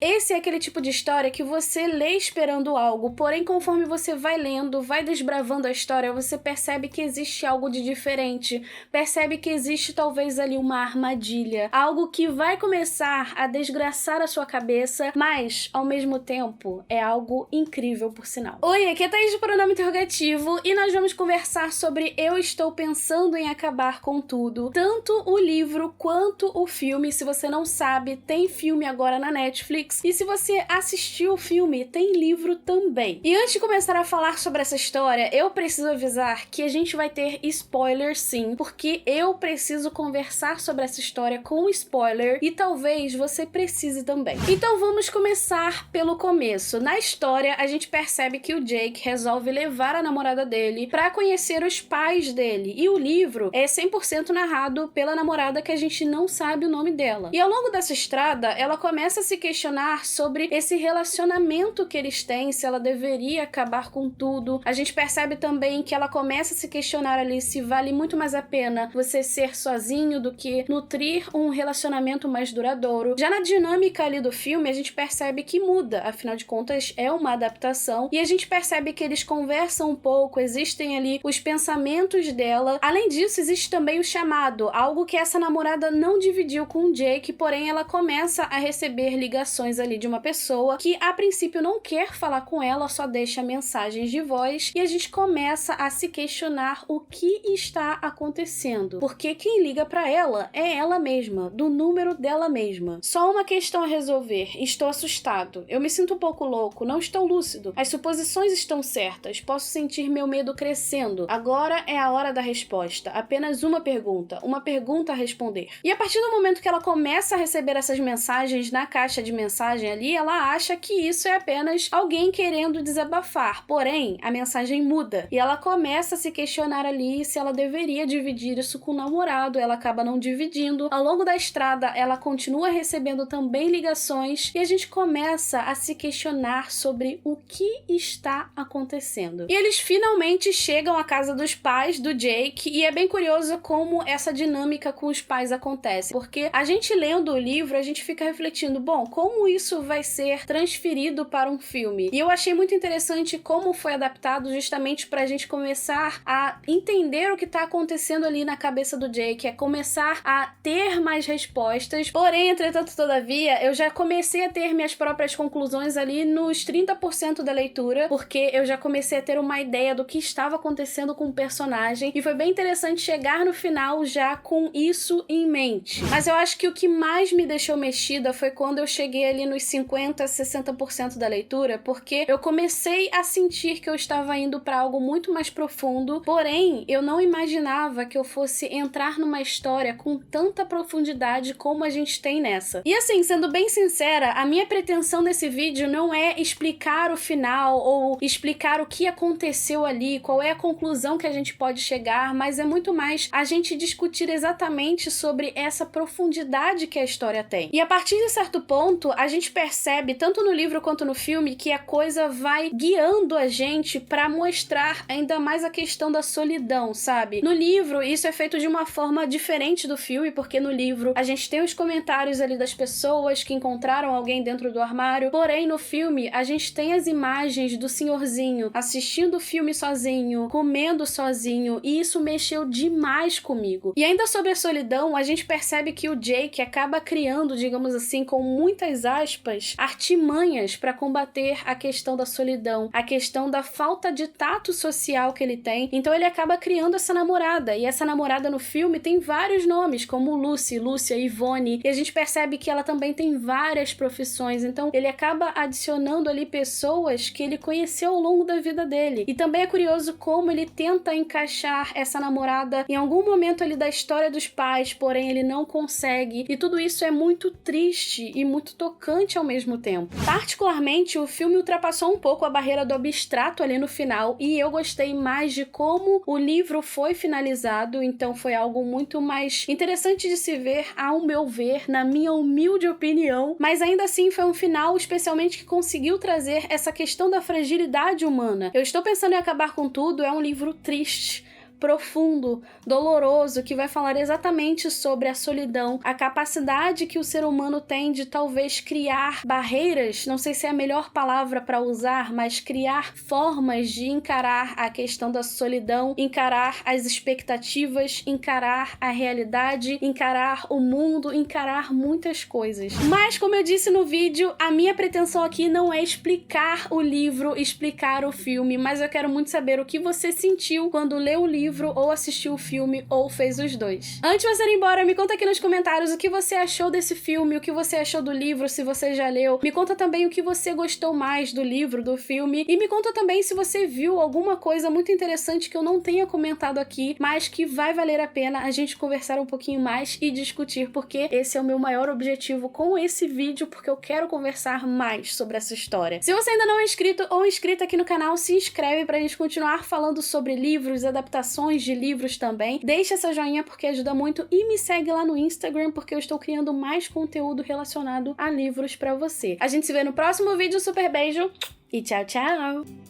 Esse é aquele tipo de história que você lê esperando algo, porém conforme você vai lendo, vai desbravando a história, você percebe que existe algo de diferente, percebe que existe talvez ali uma armadilha, algo que vai começar a desgraçar a sua cabeça, mas ao mesmo tempo é algo incrível por sinal. Oi, aqui é a Thaís do Pronome Interrogativo e nós vamos conversar sobre Eu Estou Pensando em Acabar com Tudo, tanto o livro quanto o filme. Se você não sabe, tem filme agora na Netflix. E se você assistiu o filme, tem livro também. E antes de começar a falar sobre essa história, eu preciso avisar que a gente vai ter spoilers sim, porque eu preciso conversar sobre essa história com spoiler e talvez você precise também. Então vamos começar pelo começo. Na história, a gente percebe que o Jake resolve levar a namorada dele pra conhecer os pais dele. E o livro é 100% narrado pela namorada que a gente não sabe o nome dela. E ao longo dessa estrada, ela começa a se questionar sobre esse relacionamento que eles têm, se ela deveria acabar com tudo. A gente percebe também que ela começa a se questionar ali se vale muito mais a pena você ser sozinho do que nutrir um relacionamento mais duradouro. Já na dinâmica ali do filme, a gente percebe que muda, afinal de contas é uma adaptação, e a gente percebe que eles conversam um pouco, existem ali os pensamentos dela. Além disso, existe também o chamado, algo que essa namorada não dividiu com o Jake, porém ela começa a receber ligações ali de uma pessoa que a princípio não quer falar com ela, só deixa mensagens de voz, e a gente começa a se questionar o que está acontecendo, porque quem liga pra ela é ela mesma, do número dela mesma. Só uma questão a resolver: estou assustado, eu me sinto um pouco louco, não estou lúcido, as suposições estão certas, posso sentir meu medo crescendo, agora é a hora da resposta, apenas uma pergunta a responder. E a partir do momento que ela começa a receber essas mensagens na caixa de mensagem ali, ela acha que isso é apenas alguém querendo desabafar, porém a mensagem muda e ela começa a se questionar ali se ela deveria dividir isso com o namorado. Ela acaba não dividindo. Ao longo da estrada ela continua recebendo também ligações e a gente começa a se questionar sobre o que está acontecendo. E eles finalmente chegam à casa dos pais do Jake e é bem curioso como essa dinâmica com os pais acontece, porque a gente lendo o livro, a gente fica refletindo, bom, como isso vai ser transferido para um filme? E eu achei muito interessante como foi adaptado, justamente pra gente começar a entender o que tá acontecendo ali na cabeça do Jake, é começar a ter mais respostas. Porém, entretanto, todavia, eu já comecei a ter minhas próprias conclusões ali nos 30% da leitura, porque eu já comecei a ter uma ideia do que estava acontecendo com o personagem, e foi bem interessante chegar no final já com isso em mente. Mas eu acho que o que mais me deixou mexida foi quando eu cheguei ali nos 50, 60% da leitura, porque eu comecei a sentir que eu estava indo para algo muito mais profundo, porém, eu não imaginava que eu fosse entrar numa história com tanta profundidade como a gente tem nessa. E assim, sendo bem sincera, a minha pretensão nesse vídeo não é explicar o final ou explicar o que aconteceu ali, qual é a conclusão que a gente pode chegar, mas é muito mais a gente discutir exatamente sobre essa profundidade que a história tem. E a partir de certo ponto, a gente percebe, tanto no livro quanto no filme, que a coisa vai guiando a gente pra mostrar ainda mais a questão da solidão, sabe? No livro, isso é feito de uma forma diferente do filme, porque no livro a gente tem os comentários ali das pessoas que encontraram alguém dentro do armário, porém no filme a gente tem as imagens do senhorzinho assistindo o filme sozinho, comendo sozinho, e isso mexeu demais comigo. E ainda sobre a solidão, a gente percebe que o Jake acaba criando, digamos assim, com muitas aspas, artimanhas para combater a questão da solidão, a questão da falta de tato social que ele tem. Então ele acaba criando essa namorada, e essa namorada no filme tem vários nomes, como Lucy, Lúcia, Ivone, e a gente percebe que ela também tem várias profissões, então ele acaba adicionando ali pessoas que ele conheceu ao longo da vida dele. E também é curioso como ele tenta encaixar essa namorada em algum momento ali da história dos pais, porém ele não consegue, e tudo isso é muito triste e muito tocante ao mesmo tempo. Particularmente, o filme ultrapassou um pouco a barreira do abstrato ali no final, e eu gostei mais de como o livro foi finalizado, então foi algo muito mais interessante de se ver, ao meu ver, na minha humilde opinião, mas ainda assim foi um final especialmente que conseguiu trazer essa questão da fragilidade humana. Eu Estou Pensando em Acabar com Tudo é um livro triste, profundo, doloroso, que vai falar exatamente sobre a solidão, a capacidade que o ser humano tem de talvez criar barreiras, não sei se é a melhor palavra para usar, mas criar formas de encarar a questão da solidão, encarar as expectativas, encarar a realidade, encarar o mundo, encarar muitas coisas. Mas, como eu disse no vídeo, a minha pretensão aqui não é explicar o livro, explicar o filme, mas eu quero muito saber o que você sentiu quando leu o livro, ou assistiu o filme, ou fez os dois. Antes de você ir embora, me conta aqui nos comentários o que você achou desse filme, o que você achou do livro, se você já leu. Me conta também o que você gostou mais do livro, do filme, e me conta também se você viu alguma coisa muito interessante que eu não tenha comentado aqui, mas que vai valer a pena a gente conversar um pouquinho mais e discutir, porque esse é o meu maior objetivo com esse vídeo, porque eu quero conversar mais sobre essa história. Se você ainda não é inscrito ou inscrita aqui no canal, se inscreve pra gente continuar falando sobre livros, adaptações de livros também. Deixa essa joinha porque ajuda muito e me segue lá no Instagram porque eu estou criando mais conteúdo relacionado a livros pra você. A gente se vê no próximo vídeo, super beijo e tchau, tchau!